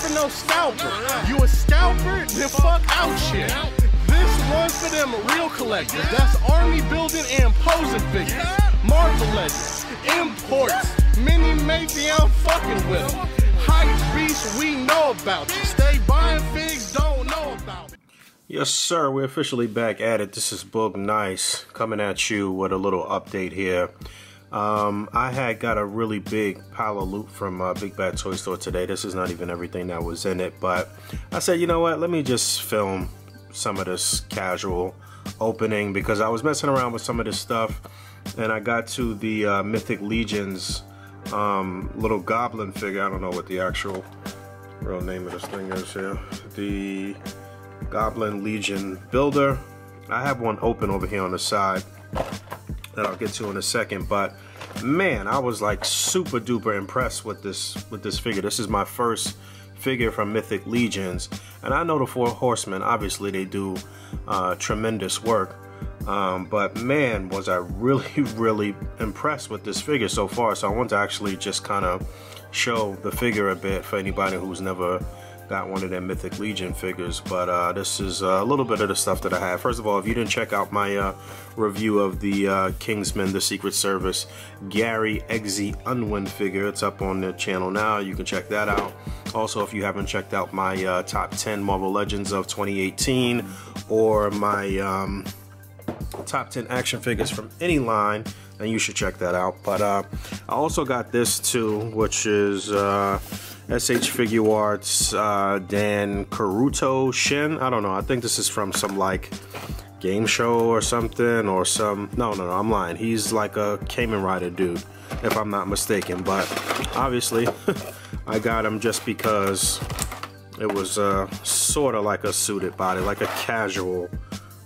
for no scalper. You a scalper? Then fuck out shit. This one's for them real collectors. That's army building and posing figures. Marvel Legends, imports, mini matey, I'm fucking with them. Hype beast, we know about you. Stay buying figs, don't know about it. Yes, sir. We're officially back at it. This is Boog Nice coming at you with a little update here. I had got a really big pile of loot from Big Bad Toy Store today. This is not even everything that was in it, but I said, you know what? Let me just film some of this casual opening because I was messing around with some of this stuff, and I got to the Mythic Legions little Goblin figure. I don't know what the actual real name of this thing is here. The Goblin Legion Builder. I have one open over here on the side that I'll get to in a second, but man, I was like super duper impressed with this figure. This is my first figure from Mythic Legions, and I know the Four Horsemen, obviously they do tremendous work, but man, was I really impressed with this figure so far. So I want to actually just kind of show the figure a bit for anybody who's never got one of them Mythic Legion figures. But this is a little bit of the stuff that I have. First of all, if you didn't check out my review of the Kingsman, the Secret Service Gary Eggsy Unwin figure, it's up on the channel now. You can check that out. Also, if you haven't checked out my top 10 Marvel Legends of 2018 or my top 10 action figures from any line, then you should check that out. But I also got this too, which is SH Figure Arts Dan Karuto Shin. I don't know. I think this is from some like game show or something, or some no, I'm lying. He's like a Kamen Rider dude, if I'm not mistaken. But obviously I got him just because it was sort of like a suited body, like a casual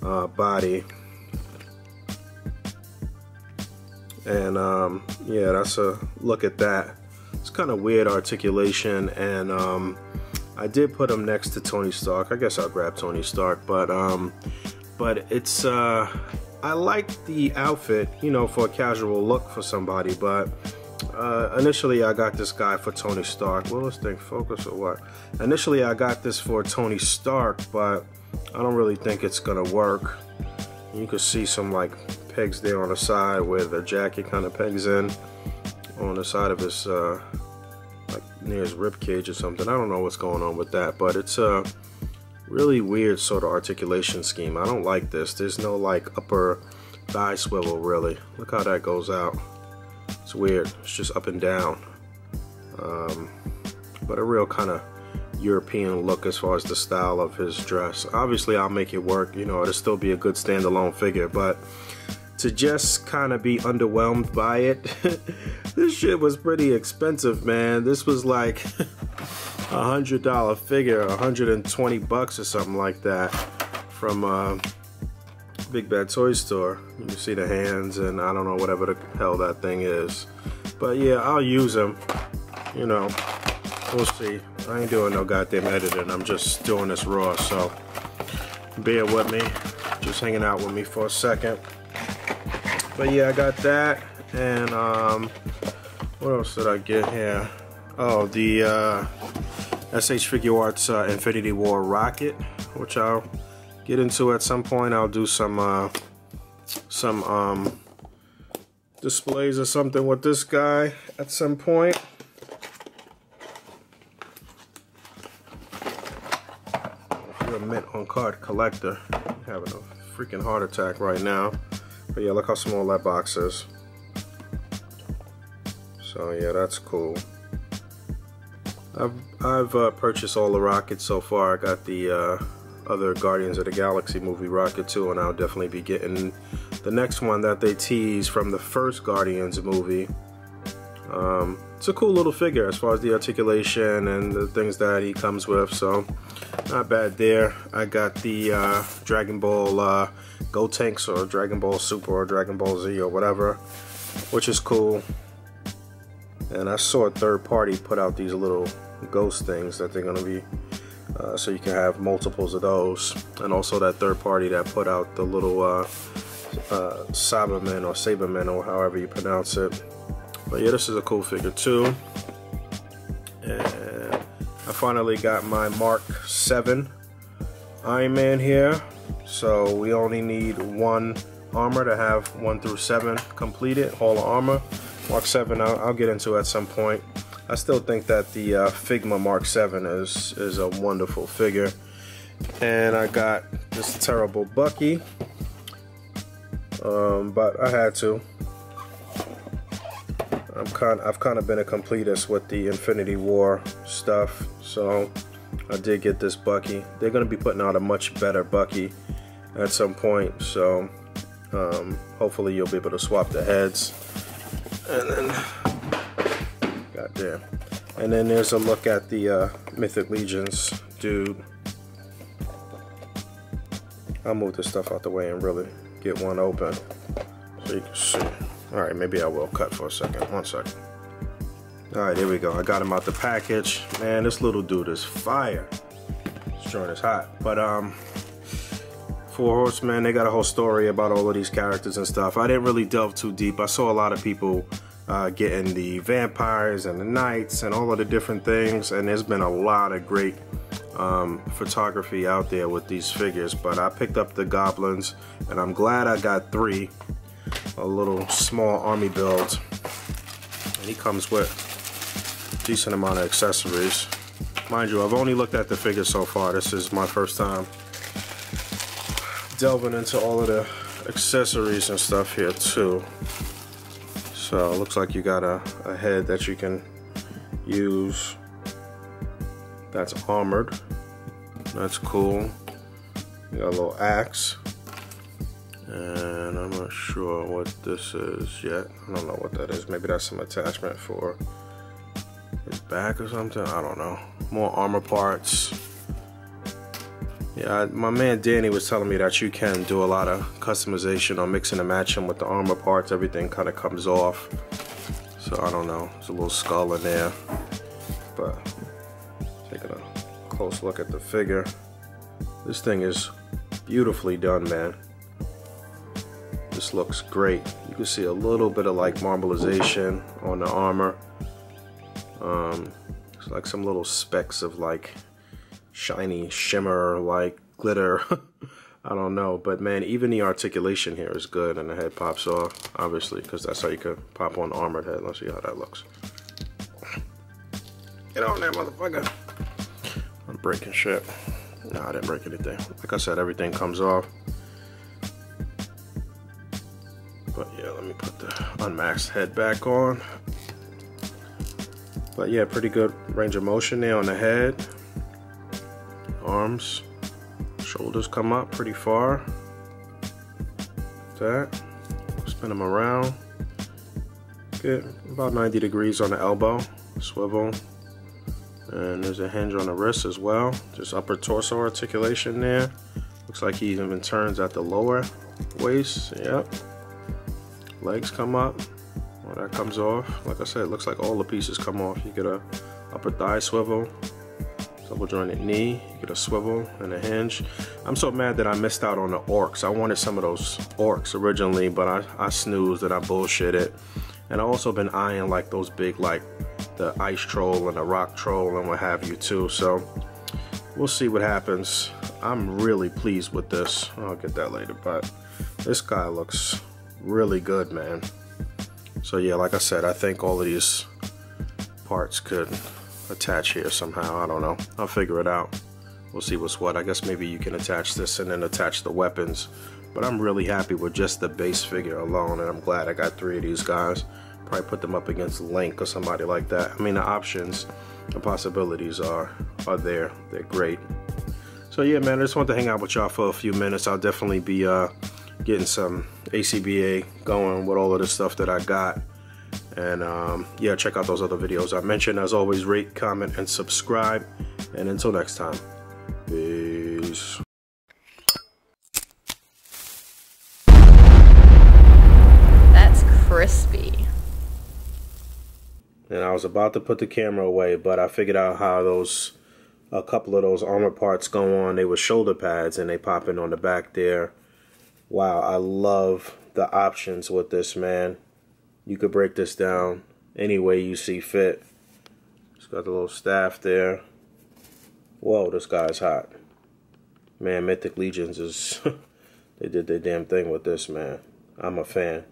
body. And yeah, that's a look at that. It's kind of weird articulation, and I did put him next to Tony Stark. I guess I'll grab Tony Stark, but it's I like the outfit, you know, for a casual look for somebody. But initially I got this guy for Tony Stark. Will this thing focus or what? Initially I got this for Tony Stark, but I don't really think it's gonna work. You can see some like pegs there on the side where the jacket kind of pegs in on the side of his like near his rib cage or something. I don't know what's going on with that, but it's a really weird sort of articulation scheme. I don't like this. There's no like upper thigh swivel really. Look how that goes out. It's weird. It's just up and down, but a real kind of European look as far as the style of his dress. Obviously I'll make it work, you know, it'll still be a good standalone figure, but to just kind of be underwhelmed by it, this shit was pretty expensive, man. This was like $100 figure, 120 bucks or something like that from Big Bad Toy Store. You can see the hands and I don't know whatever the hell that thing is, but yeah, I'll use them, you know, we'll see. I ain't doing no goddamn editing, I'm just doing this raw, so bear with me, just hanging out with me for a second. But yeah, I got that, and what else did I get here? Oh, the SH Figure Arts Infinity War Rocket, which I'll get into at some point. I'll do some displays or something with this guy at some point. If you're a mint on card collector, I'm having a freaking heart attack right now. But yeah, look how small that box is. So yeah, that's cool. I've purchased all the rockets so far. I got the other Guardians of the Galaxy movie rocket too, and I'll definitely be getting the next one that they teased from the first Guardians movie. It's a cool little figure as far as the articulation and the things that he comes with, so not bad there. I got the Dragon Ball Go Tanks, or Dragon Ball Super, or Dragon Ball Z, or whatever, which is cool. And I saw a third party put out these little ghost things that they're gonna be so you can have multiples of those, and also that third party that put out the little Cybermen or Sabermen, or however you pronounce it. But yeah, this is a cool figure too. And I finally got my Mark 7 Iron Man here. So we only need one armor to have 1 through 7 completed, all the armor. Mark 7 I'll get into at some point. I still think that the Figma Mark 7 is a wonderful figure. And I got this terrible Bucky, but I had to. I've kind of been a completist with the Infinity War stuff, so I did get this Bucky. They're going to be putting out a much better Bucky at some point, so hopefully you'll be able to swap the heads. And then, goddamn. And then there's a look at the Mythic Legions dude. I'll move this stuff out the way and really get one open so you can see. Alright, maybe I will cut for a second. 1 second. Alright, here we go. I got him out the package. Man, this little dude is fire. This joint is hot. But, Four Horsemen, they got a whole story about all of these characters and stuff. I didn't really delve too deep. I saw a lot of people getting the vampires and the knights and all of the different things. And there's been a lot of great photography out there with these figures. But I picked up the Goblins, and I'm glad I got 3. A little small army build, and he comes with a decent amount of accessories. Mind you, I've only looked at the figure so far. This is my first time delving into all of the accessories and stuff here too. So it looks like you got a head that you can use that's armored. That's cool. You got a little axe. And I'm not sure what this is yet. I don't know what that is. Maybe that's some attachment for his back or something. I don't know. More armor parts. Yeah, my man Danny was telling me that you can do a lot of customization or mixing and matching with the armor parts. Everything kind of comes off. So I don't know. There's a little skull in there. But taking a close look at the figure. This thing is beautifully done, man. This looks great. You can see a little bit of like marbleization on the armor. It's like some little specks of like shiny shimmer, like glitter. I don't know, but man, even the articulation here is good, and the head pops off, obviously, because that's how you could pop on the armored head. Let's see how that looks. Get on there, motherfucker. I'm breaking shit. No, I didn't break anything. Like I said, everything comes off. But yeah, let me put the unmasked head back on. But yeah, pretty good range of motion there on the head. Arms, shoulders come up pretty far. That. Spin them around. Get about 90 degrees on the elbow. Swivel. And there's a hinge on the wrist as well. Just upper torso articulation there. Looks like he even turns at the lower waist. Yep. Legs come up. Well, that comes off. Like I said, it looks like all the pieces come off. You get a upper thigh swivel, double jointed knee, you get a swivel and a hinge. I'm so mad that I missed out on the orcs. I wanted some of those orcs originally, but I snoozed and I bullshitted. And I also been eyeing like those big, like the ice troll and the rock troll and what have you too. So we'll see what happens. I'm really pleased with this. I'll get that later, but this guy looks really good, man. So yeah, like I said, I think all of these parts could attach here somehow. I don't know. I'll figure it out. We'll see what's what. I guess maybe you can attach this and then attach the weapons. But I'm really happy with just the base figure alone, and I'm glad I got 3 of these guys. Probably put them up against Link or somebody like that. I mean, the options, the possibilities are there. They're great. So yeah, man, I just wanted to hang out with y'all for a few minutes. I'll definitely be getting some A.C.B.A. going with all of the stuff that I got. And yeah, check out those other videos I mentioned. As always, rate, comment, and subscribe. And until next time, peace. That's crispy. And I was about to put the camera away, but I figured out how a couple of those armor parts go on. They were shoulder pads and they pop in on the back there. Wow, I love the options with this, man. You could break this down any way you see fit. It's got the little staff there. Whoa, this guy's hot. Man, Mythic Legions is... they did their damn thing with this, man. I'm a fan.